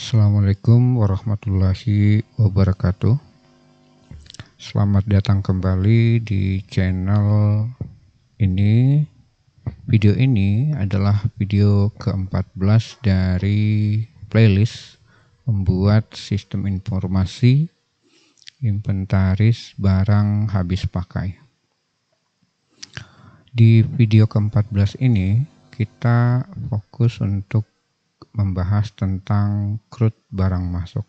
Assalamualaikum warahmatullahi wabarakatuh. Selamat datang kembali di channel ini. Video ini adalah video ke-14 dari playlist membuat sistem informasi inventaris barang habis pakai. Di video ke-14 ini kita fokus untuk membahas tentang CRUD barang masuk.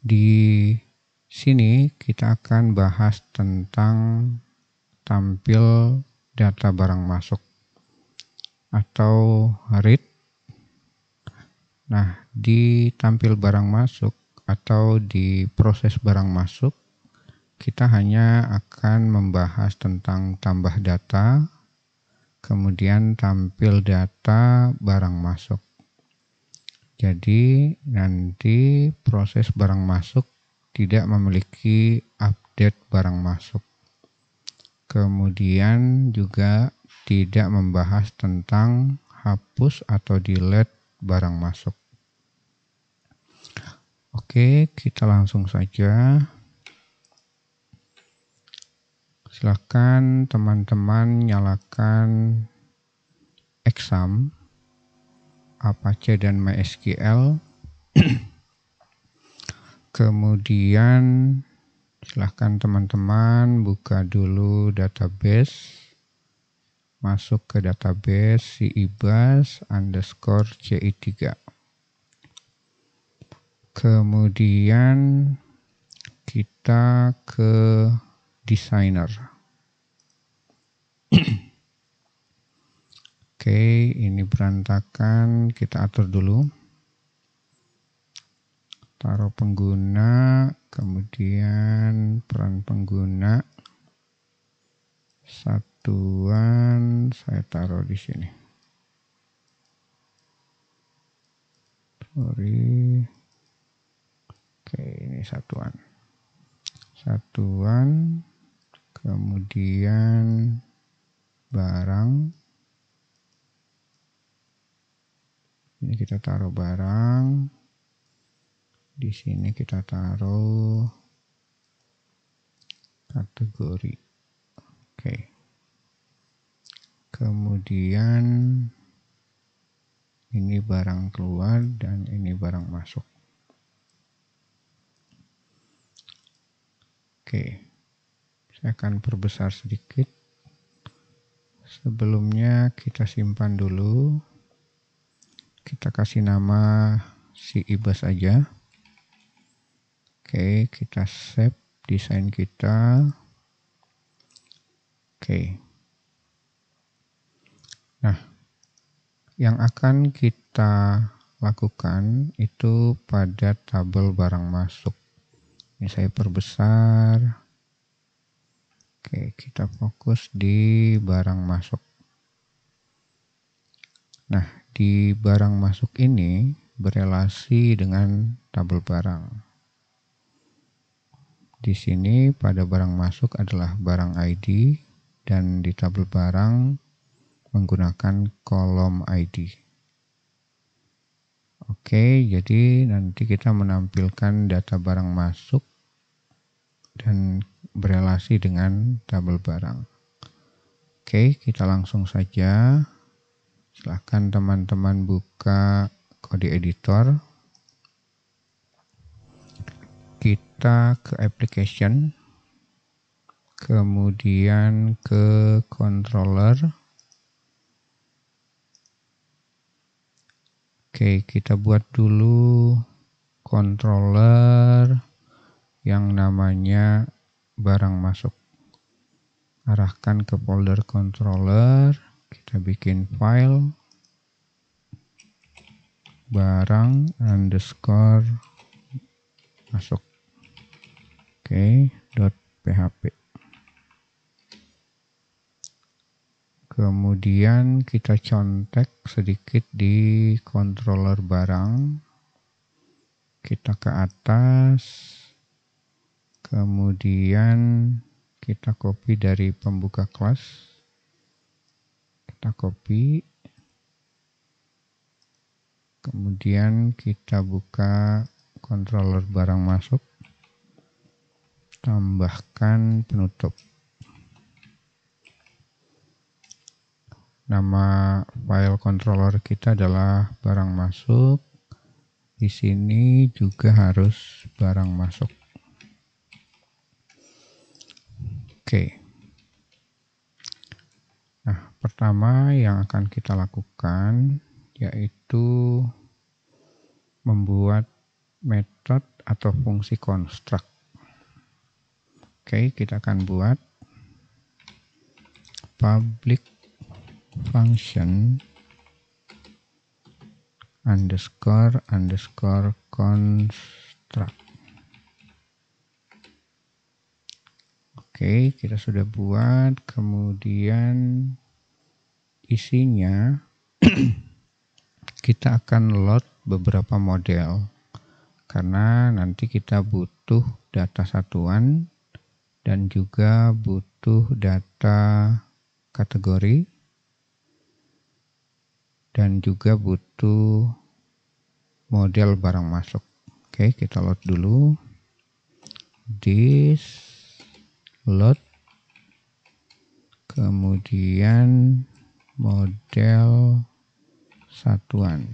Di sini kita akan bahas tentang tampil data barang masuk atau read. Nah, di tampil barang masuk atau di proses barang masuk, kita hanya akan membahas tentang tambah data, kemudian tampil data barang masuk. Jadi nanti proses barang masuk tidak memiliki update barang masuk. Kemudian juga tidak membahas tentang hapus atau delete barang masuk. Oke, kita langsung saja. Silakan teman-teman nyalakan Exam, Apache dan MySQL. Kemudian silakan teman-teman buka dulu database. Masuk ke database siibas_ci3. Kemudian kita ke designer. Oke, ini berantakan, kita atur dulu. Taruh pengguna, kemudian peran pengguna, satuan saya taruh di sini. Sorry. Oke, ini satuan. Satuan, kemudian barang. Ini kita taruh barang. Di sini kita taruh kategori. Oke. Kemudian ini barang keluar dan ini barang masuk. Oke. Saya akan perbesar sedikit. Sebelumnya kita simpan dulu. Kita kasih nama siibas aja. Oke, kita save desain kita. Oke. Nah, yang akan kita lakukan itu pada tabel barang masuk. Ini saya perbesar. Oke, kita fokus di barang masuk. Nah, di barang masuk ini berelasi dengan tabel barang. Di sini pada barang masuk adalah barang ID dan di tabel barang menggunakan kolom ID. Oke, jadi nanti kita menampilkan data barang masuk dan berelasi dengan tabel barang. Oke, kita langsung saja. Silahkan teman-teman buka kode editor. Kita ke application, kemudian ke controller. Oke, kita buat dulu controller yang namanya barang masuk. Arahkan ke folder controller, kita bikin file barang underscore masuk. Oke, .php. Kemudian kita contek sedikit di controller barang. Kita ke atas. Kemudian kita copy dari pembuka kelas. Kita copy. Kemudian kita buka controller barang masuk, tambahkan penutup. Nama file controller kita adalah barang masuk. Di sini juga harus barang masuk. Oke. Nah, pertama yang akan kita lakukan yaitu membuat metode atau fungsi construct. Oke, kita akan buat public function underscore construct. Oke, kita sudah buat. Kemudian isinya kita akan load beberapa model karena nanti kita butuh data satuan dan juga butuh data kategori dan juga butuh model barang masuk. Oke, kita load dulu. This load, kemudian model satuan.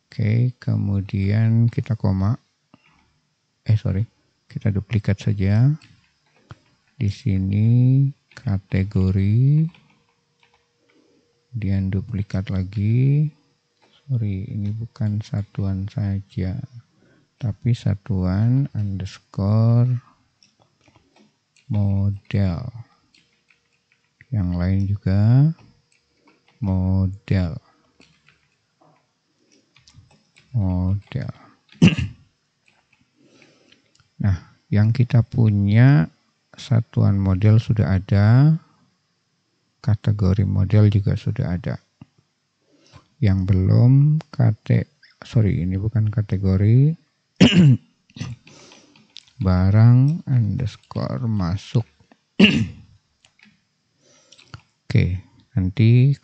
Oke, kemudian kita koma. Kita duplikat saja. Di sini kategori, kemudian duplikat lagi. Ini bukan satuan saja, tapi satuan underscore model. Yang lain juga model. Nah, yang kita punya satuan model sudah ada, kategori model juga sudah ada. Yang belum ini bukan kategori, barang underscore masuk. Oke, nanti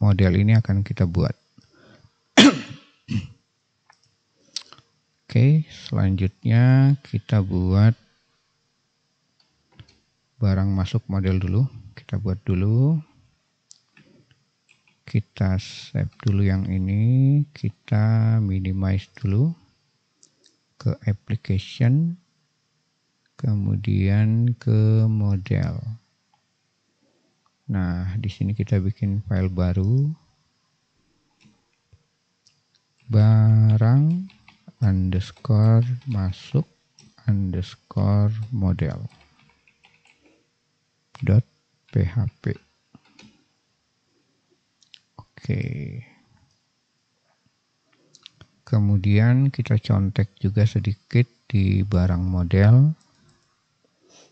model ini akan kita buat. Oke, selanjutnya kita buat barang masuk model dulu. Kita buat dulu. Kita save dulu yang ini. Kita minimize dulu ke application. Kemudian ke model. Nah, di sini kita bikin file baru. Barang underscore masuk underscore model .php. Oke. Kemudian kita contek juga sedikit di barang model.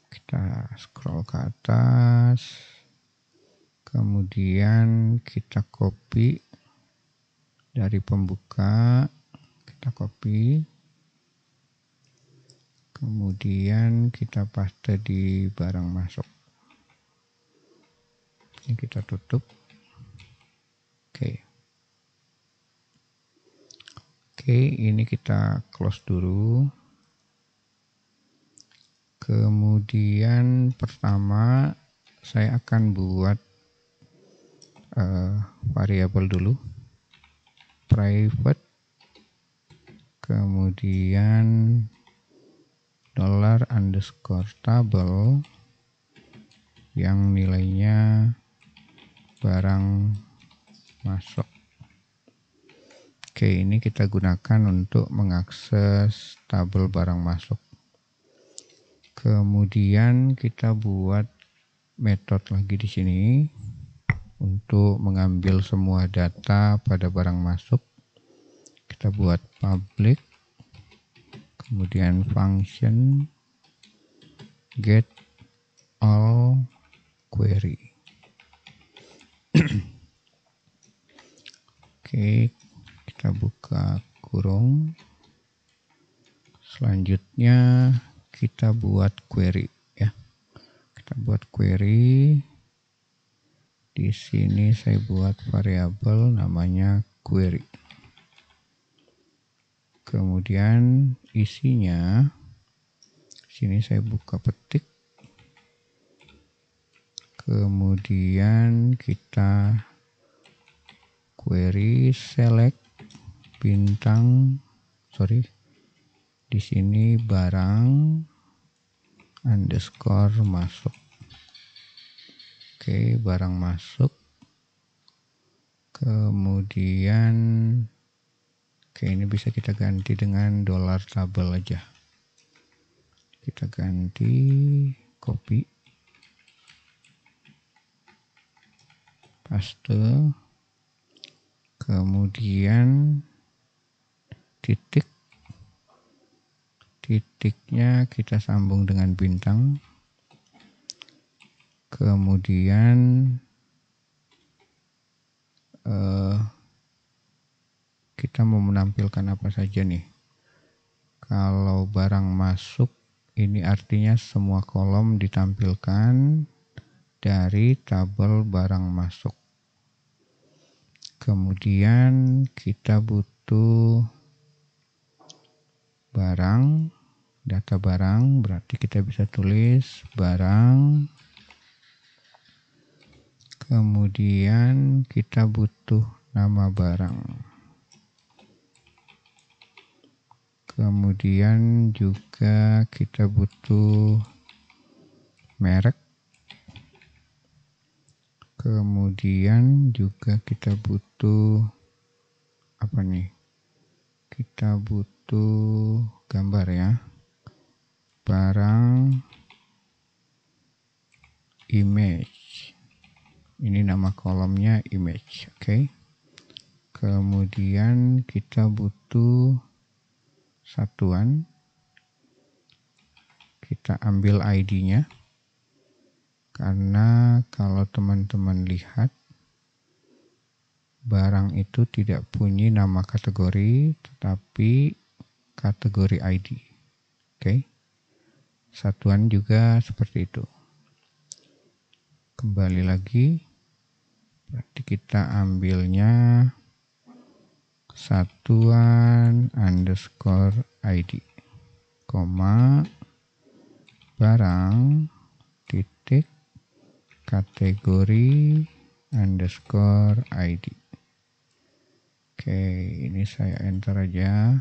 Kita scroll ke atas. Kemudian kita copy dari pembuka. Kita copy. Kemudian kita paste di barang masuk. Ini kita tutup. Oke, ini kita close dulu. Kemudian pertama saya akan buat variabel dulu, private, kemudian $_table yang nilainya barang masuk. Oke, ini kita gunakan untuk mengakses tabel barang masuk. Kemudian kita buat metode lagi di sini untuk mengambil semua data pada barang masuk. Kita buat public, kemudian function get all query. Oke, kita buka kurung. Selanjutnya kita buat query ya. Kita buat query. Di sini saya buat variabel namanya query. Kemudian isinya, sini saya buka petik. Kemudian kita query select bintang, di sini barang underscore masuk. Oke, barang masuk. Kemudian ini bisa kita ganti dengan dollar tabel aja. Kita ganti, copy, paste, kemudian titiknya kita sambung dengan bintang. Kemudian kita mau menampilkan apa saja nih. Kalau barang masuk, ini artinya semua kolom ditampilkan dari tabel barang masuk. Kemudian kita butuh barang, data barang, berarti kita bisa tulis barang. Kemudian kita butuh nama barang. Kemudian juga kita butuh merek. Kemudian juga kita butuh apa nih? Kita butuh gambar ya. Barang image. Ini nama kolomnya image, oke. Kemudian kita butuh satuan. Kita ambil ID-nya. Karena kalau teman-teman lihat, barang itu tidak punya nama kategori, tetapi kategori ID. Oke. Satuan juga seperti itu. Kembali lagi, berarti kita ambilnya satuan underscore ID, koma, barang, titik, kategori underscore ID. Oke, ini saya enter aja.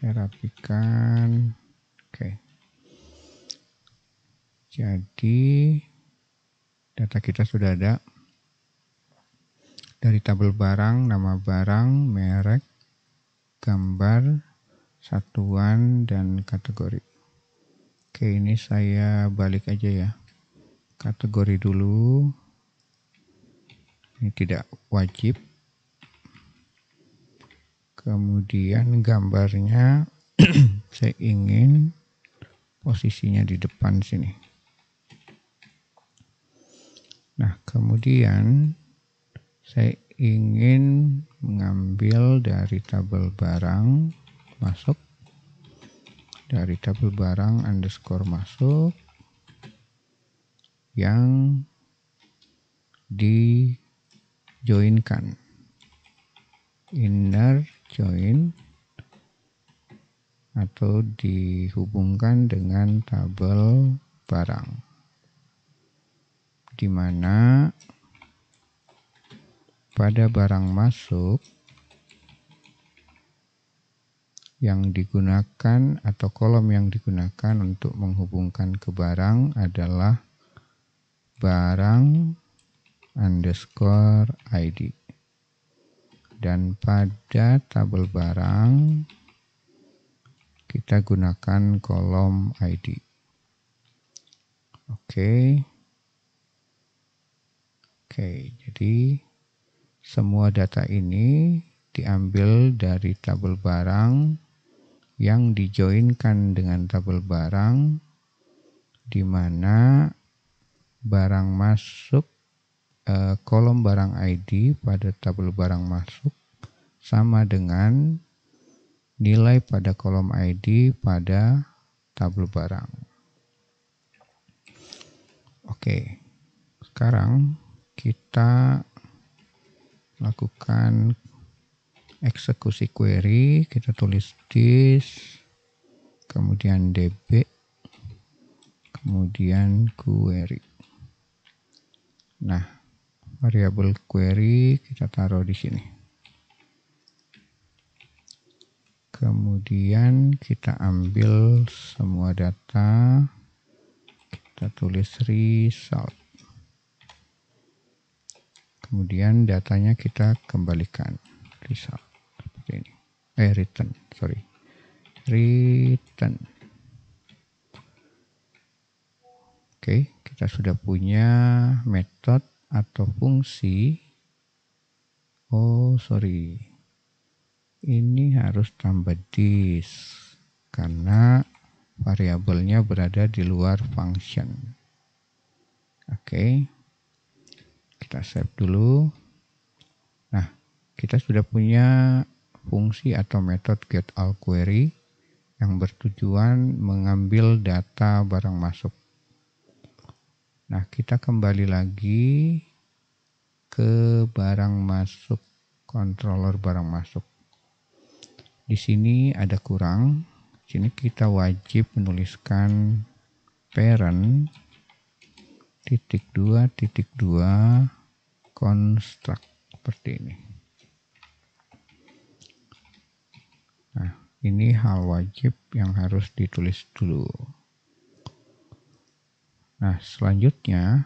Saya rapikan. Oke. Jadi data kita sudah ada. Dari tabel barang, nama barang, merek, gambar, satuan, dan kategori. Oke, ini saya balik aja ya. Kategori dulu. Ini tidak wajib. Kemudian gambarnya saya ingin posisinya di depan sini. Nah, kemudian saya ingin mengambil dari tabel barang masuk, dari tabel barang underscore masuk yang di-joinkan, inner join, atau dihubungkan dengan tabel barang, di mana pada barang masuk yang digunakan atau kolom yang digunakan untuk menghubungkan ke barang adalah barang underscore ID. Dan pada tabel barang kita gunakan kolom ID. Oke, jadi semua data ini diambil dari tabel barang yang dijoinkan dengan tabel barang, di mana barang masuk, kolom barang ID pada tabel barang masuk sama dengan nilai pada kolom ID pada tabel barang. Oke, sekarang kita lakukan eksekusi query, kita tulis this, kemudian db, kemudian query. Nah, variabel query kita taruh di sini. Kemudian kita ambil semua data, kita tulis result. Kemudian datanya kita kembalikan result seperti ini. Return. Oke, kita sudah punya metode atau fungsi. Ini harus tambah this karena variabelnya berada di luar function. Oke, kita save dulu. Nah, kita sudah punya fungsi atau metode getAllQuery yang bertujuan mengambil data barang masuk. Nah, kita kembali lagi ke barang masuk, controller barang masuk. Di sini ada kurang. Di sini kita wajib menuliskan parent (2) construct seperti ini. Nah, ini hal wajib yang harus ditulis dulu. Nah, selanjutnya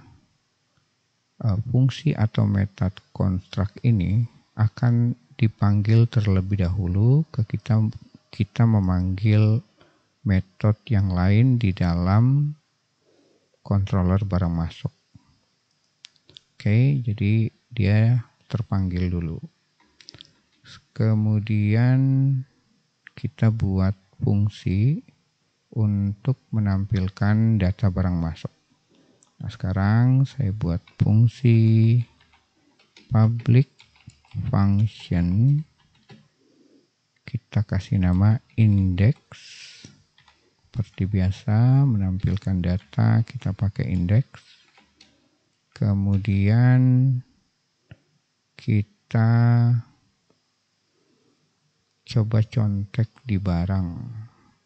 fungsi atau metode construct ini akan dipanggil terlebih dahulu kita memanggil metode yang lain di dalam controller barang masuk. Oke, jadi dia terpanggil dulu. Kemudian kita buat fungsi untuk menampilkan data barang masuk. Nah, sekarang saya buat fungsi public function, kita kasih nama index. Seperti biasa, menampilkan data kita pakai index. Kemudian kita coba contek di barang.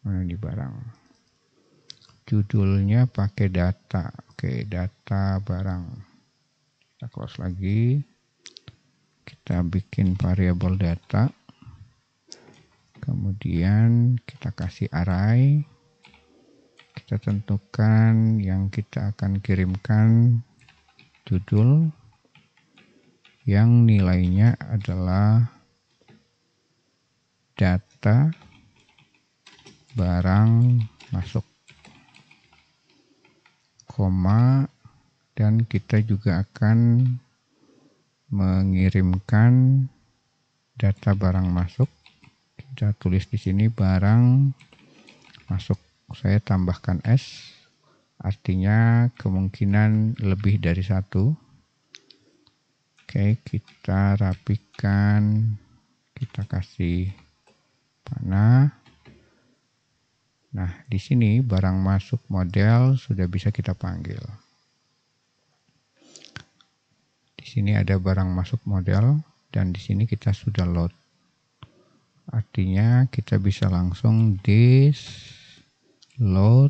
Mana di barang? Judulnya pakai data. Oke, data barang. Kita close lagi. Kita bikin variabel data. Kemudian kita kasih array. Kita tentukan yang kita akan kirimkan judul yang nilainya adalah data barang masuk, koma, dan kita juga akan mengirimkan data barang masuk. Kita tulis di sini barang masuk. Saya tambahkan S, artinya kemungkinan lebih dari satu. Oke, kita rapikan, kita kasih panah. Nah, di sini barang masuk model sudah bisa kita panggil. Di sini ada barang masuk model dan di sini kita sudah load. Artinya kita bisa langsung this load,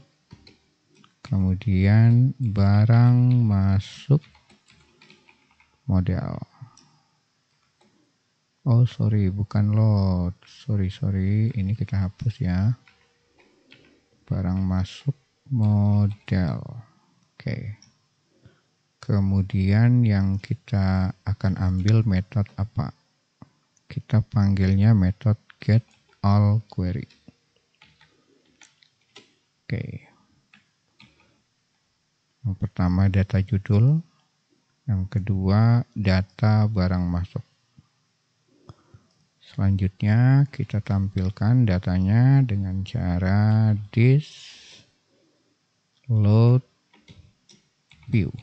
kemudian barang masuk model. Bukan load. Ini kita hapus ya. Barang masuk model. Oke. Kemudian yang kita akan ambil metode apa? Kita panggilnya metode getAllQuery. Oke. Yang pertama data judul, yang kedua data barang masuk. Selanjutnya kita tampilkan datanya dengan cara this load view.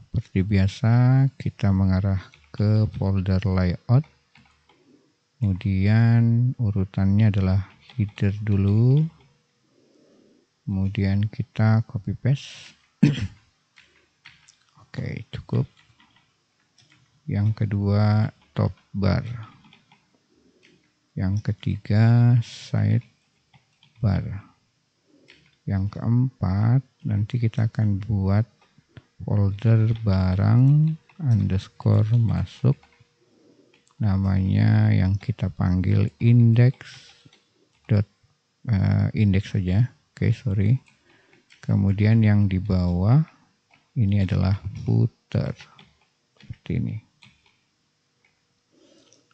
Seperti biasa kita mengarah ke folder layout. Kemudian urutannya adalah header dulu. Kemudian kita copy paste. Oke, cukup. Yang kedua top bar. Yang ketiga sidebar. Yang keempat, nanti kita akan buat folder barang underscore masuk, namanya yang kita panggil index saja. Sorry. Kemudian yang di bawah ini adalah footer seperti ini.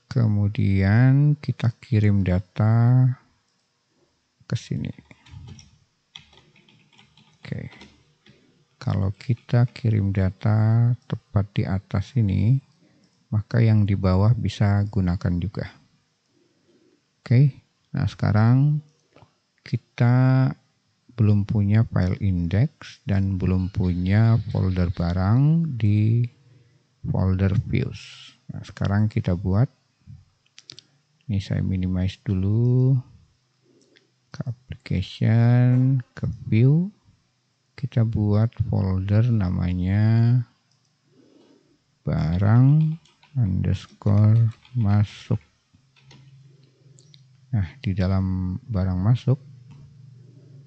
Kemudian kita kirim data ke sini. Kalau kita kirim data tepat di atas ini, maka yang di bawah bisa gunakan juga. Nah sekarang kita belum punya file index dan belum punya folder barang di folder views. Nah sekarang kita buat. Ini saya minimize dulu. Ke application, ke view. Kita buat folder namanya barang underscore masuk. Nah, di dalam barang masuk,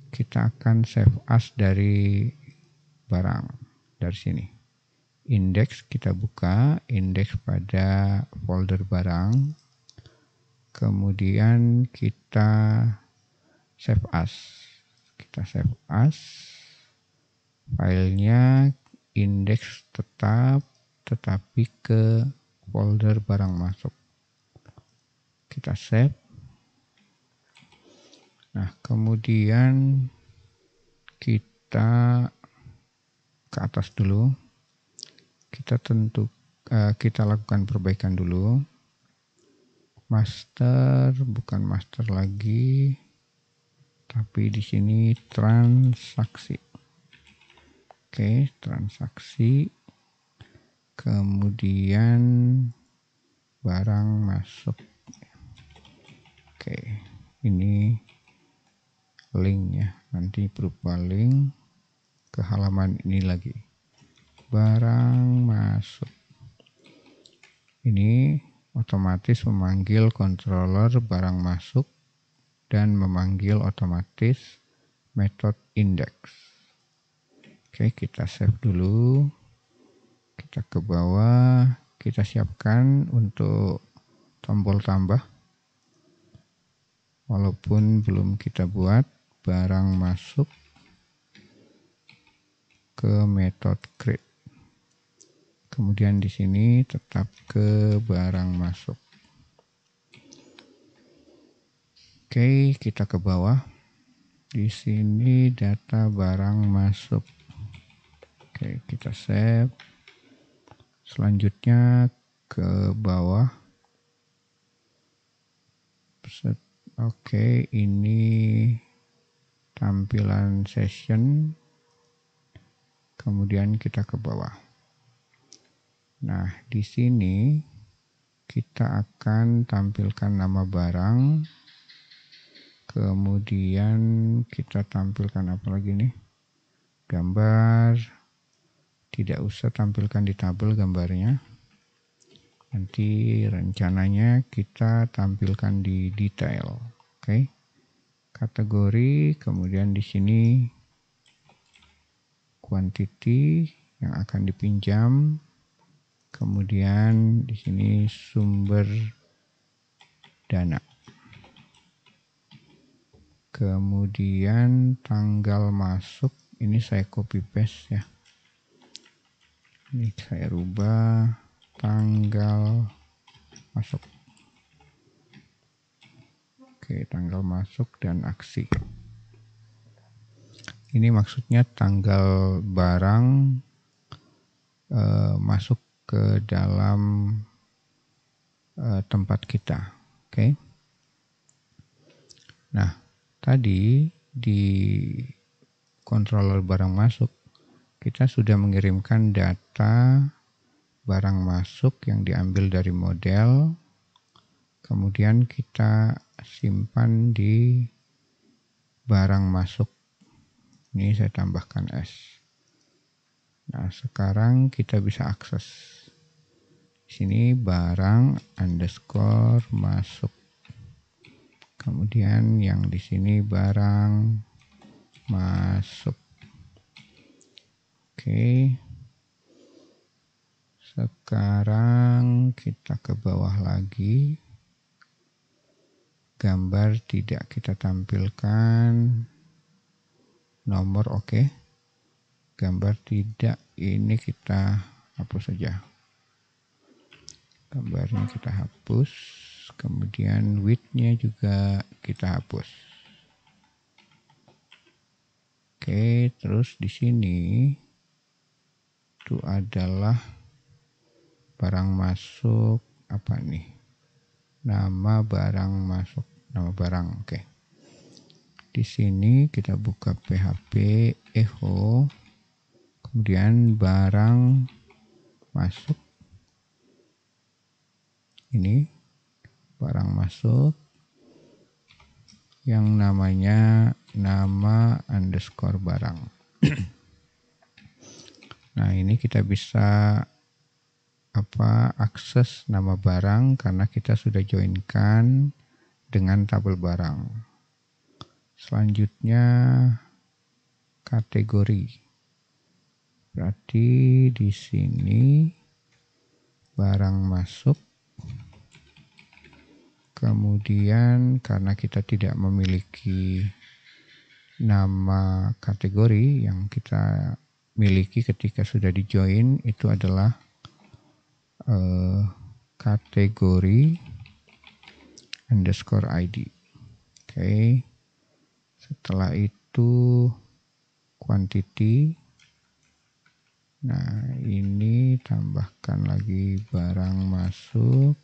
kita akan save as dari barang. Dari sini. Index kita buka, index pada folder barang. Kemudian kita save as. Kita save as. Filenya indeks tetap, tetapi ke folder barang masuk. Kita save. Nah, kemudian kita ke atas dulu. Kita lakukan perbaikan dulu. Master, bukan master lagi, tapi di sini transaksi. Transaksi. Kemudian barang masuk. Ini linknya. Nanti berupa link ke halaman ini lagi. Barang masuk. Ini otomatis memanggil controller barang masuk dan memanggil otomatis metode index. Kita save dulu. Kita ke bawah. Kita siapkan untuk tombol tambah. Walaupun belum kita buat, barang masuk ke metode create. Kemudian di sini tetap ke barang masuk. Kita ke bawah. Di sini data barang masuk. Kita save. Selanjutnya ke bawah. Ini tampilan session. Kemudian kita ke bawah. Nah, di sini kita akan tampilkan nama barang. Kemudian kita tampilkan apa lagi nih? Gambar. Tidak usah tampilkan di tabel gambarnya. Nanti rencananya kita tampilkan di detail. Kategori, kemudian di sini quantity yang akan dipinjam. Kemudian di sini sumber dana. Kemudian tanggal masuk, ini saya copy paste ya. Ini saya rubah tanggal masuk. Tanggal masuk dan aksi. Ini maksudnya tanggal barang masuk ke dalam tempat kita. Nah, tadi di controller barang masuk kita sudah mengirimkan data barang masuk yang diambil dari model, kemudian kita simpan di barang masuk. Ini saya tambahkan S. Nah, sekarang kita bisa akses. Di sini barang underscore masuk. Kemudian yang di sini barang masuk. Oke. Sekarang kita ke bawah lagi. Gambar tidak kita tampilkan. Nomor oke. Gambar tidak, ini kita hapus saja. Gambarnya kita hapus. Kemudian width-nya juga kita hapus. Oke, terus di sini itu adalah barang masuk apa nih? Nama barang masuk, nama barang. Oke. Di sini kita buka PHP echo, kemudian barang masuk. Ini barang masuk yang namanya nama underscore barang. Nah, ini kita bisa akses nama barang karena kita sudah joinkan dengan tabel barang. Selanjutnya kategori. Berarti di sini barang masuk. Kemudian karena kita tidak memiliki nama kategori, yang kita miliki ketika sudah di join itu adalah kategori underscore ID. Oke. Setelah itu quantity. Nah, ini tambahkan lagi barang masuk.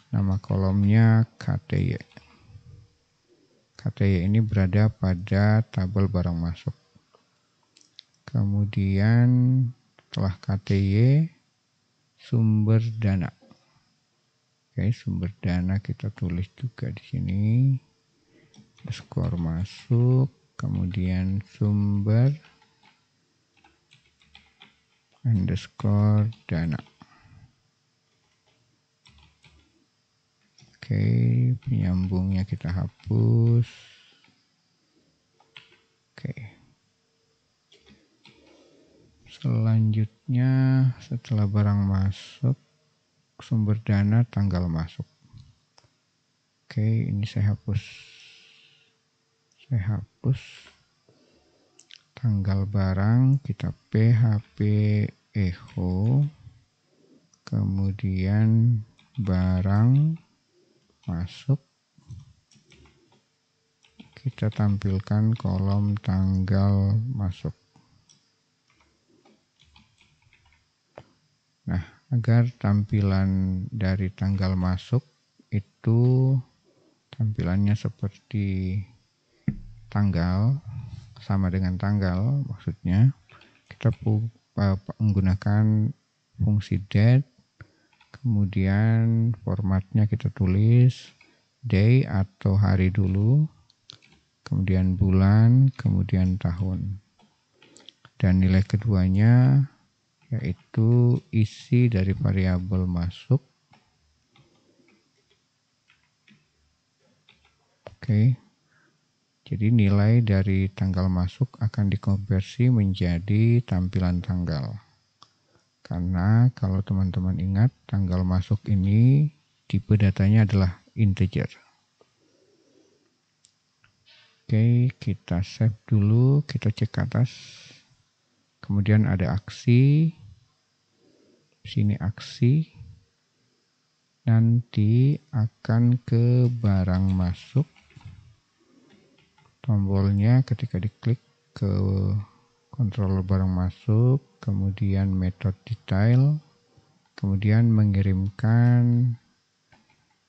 Nama kolomnya KTY. KTY ini berada pada tabel barang masuk. Kemudian setelah KTY, sumber dana. Oke, sumber dana kita tulis juga di sini. Skor masuk, kemudian sumber underscore dana. Oke, penyambungnya kita hapus. Oke. Selanjutnya setelah barang masuk, sumber dana, tanggal masuk. Oke, ini saya hapus. Tanggal barang kita PHP echo, kemudian barang masuk, kita tampilkan kolom tanggal masuk. Nah, agar tampilan dari tanggal masuk itu tampilannya seperti tanggal, sama dengan tanggal maksudnya, kita menggunakan fungsi date. Kemudian formatnya kita tulis day atau hari dulu, kemudian bulan, kemudian tahun. Dan nilai keduanya yaitu isi dari variabel masuk. Oke. Jadi nilai dari tanggal masuk akan dikonversi menjadi tampilan tanggal. Karena kalau teman-teman ingat, tanggal masuk ini tipe datanya adalah integer. Oke, kita save dulu, kita cek ke atas. Kemudian ada aksi. Sini aksi. Nanti akan ke barang masuk. Tombolnya ketika diklik ke controller barang masuk, kemudian metode detail, kemudian mengirimkan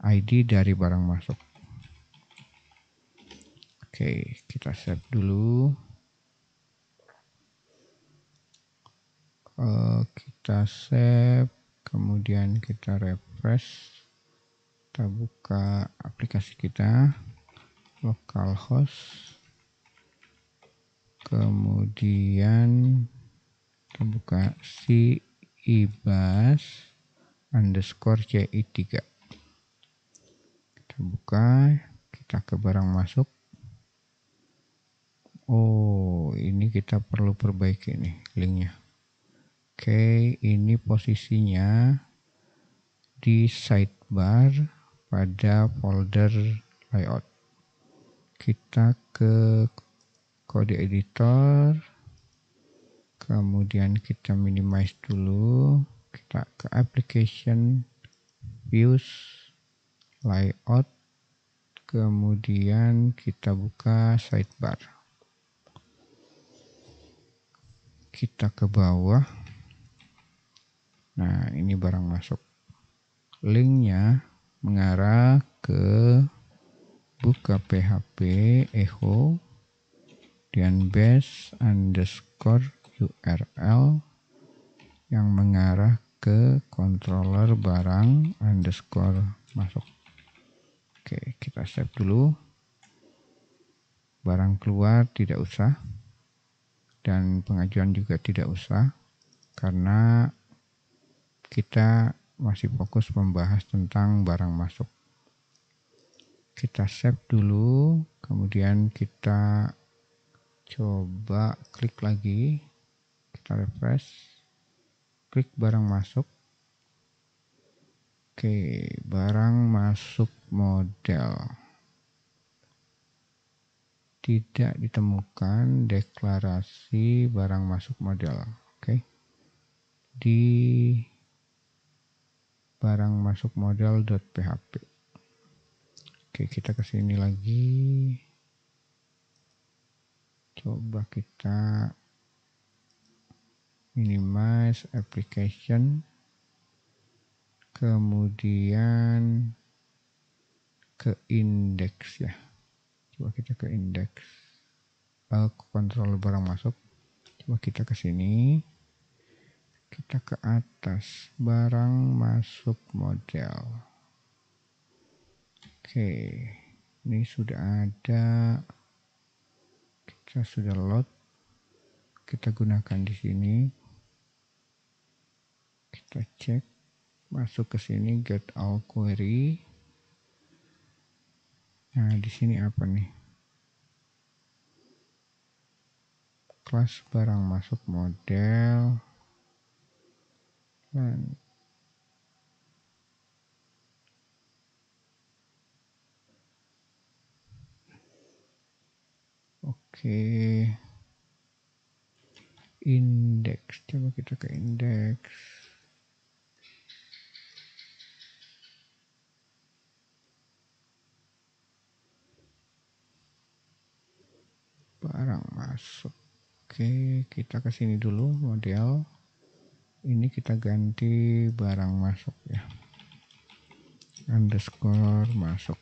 ID dari barang masuk. Oke, kita save dulu. Kita save, kemudian kita refresh. Kita buka aplikasi kita, localhost. Kemudian kita buka cibas_ci3. Kita buka, kita ke barang masuk. Oh, ini kita perlu perbaiki nih linknya. Oke, ini posisinya di sidebar pada folder layout. Kita ke kode editor, kemudian kita minimize dulu, kita ke application, views, layout, kemudian kita buka sidebar. Kita ke bawah. Nah, ini barang masuk. Linknya mengarah ke buka PHP echo dan base underscore URL yang mengarah ke controller barang underscore masuk. Oke, kita save dulu. Barang keluar tidak usah, dan pengajuan juga tidak usah, karena kita masih fokus membahas tentang barang masuk. Kita save dulu, kemudian kita coba klik lagi, kita refresh, klik barang masuk. Oke, barang masuk model. Tidak ditemukan deklarasi barang masuk model. Oke. Di barang masuk model.php. Oke, kita ke sini lagi. Coba kita minimize application. Kemudian ke index ya. Coba kita ke index. Kontrol barang masuk. Coba kita ke sini. Kita ke atas, barang masuk model. Oke, ini sudah ada. Kita sudah load. Kita gunakan di sini. Kita cek, masuk ke sini get all query. Nah, di sini apa nih? Kelas barang masuk model. Dan oke. Indeks, coba kita ke indeks. Barang masuk. Oke, kita ke sini dulu model. Ini kita ganti barang masuk ya. Underscore masuk.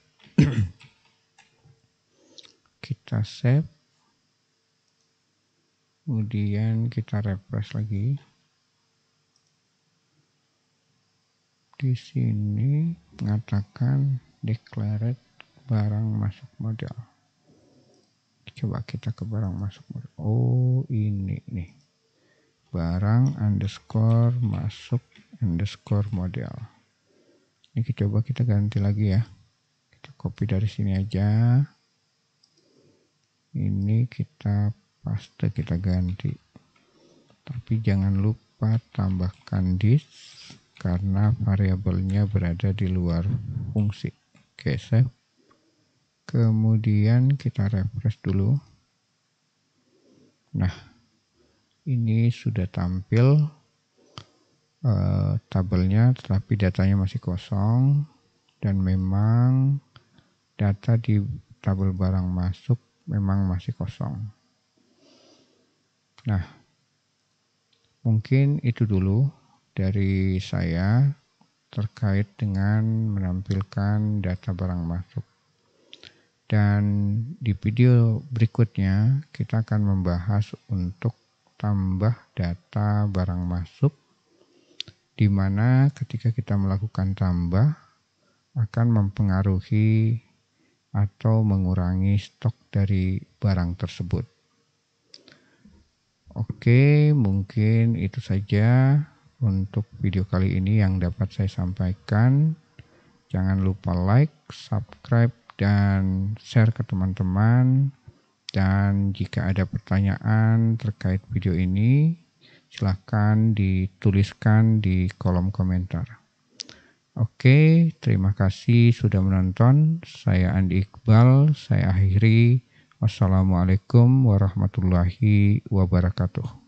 Kita save. Kemudian kita refresh lagi. Di sini mengatakan declared barang masuk model. Coba kita ke barang masuk model. Oh, ini nih. Barang underscore masuk underscore model. Ini coba kita ganti lagi ya. Kita copy dari sini aja. Ini kita paste, kita ganti. Tapi jangan lupa tambahkan this karena variabelnya berada di luar fungsi. Oke, save. Kemudian kita refresh dulu. Nah, ini sudah tampil tabelnya, tetapi datanya masih kosong, dan memang data di tabel barang masuk memang masih kosong. Nah, mungkin itu dulu dari saya terkait dengan menampilkan data barang masuk. Dan di video berikutnya kita akan membahas untuk tambah data barang masuk, di mana ketika kita melakukan tambah akan mempengaruhi atau mengurangi stok dari barang tersebut. Oke, mungkin itu saja untuk video kali ini yang dapat saya sampaikan. Jangan lupa like, subscribe, dan share ke teman-teman. Dan jika ada pertanyaan terkait video ini, silahkan dituliskan di kolom komentar. Oke, terima kasih sudah menonton. Saya Andi Iqbal, saya akhiri. Wassalamualaikum warahmatullahi wabarakatuh.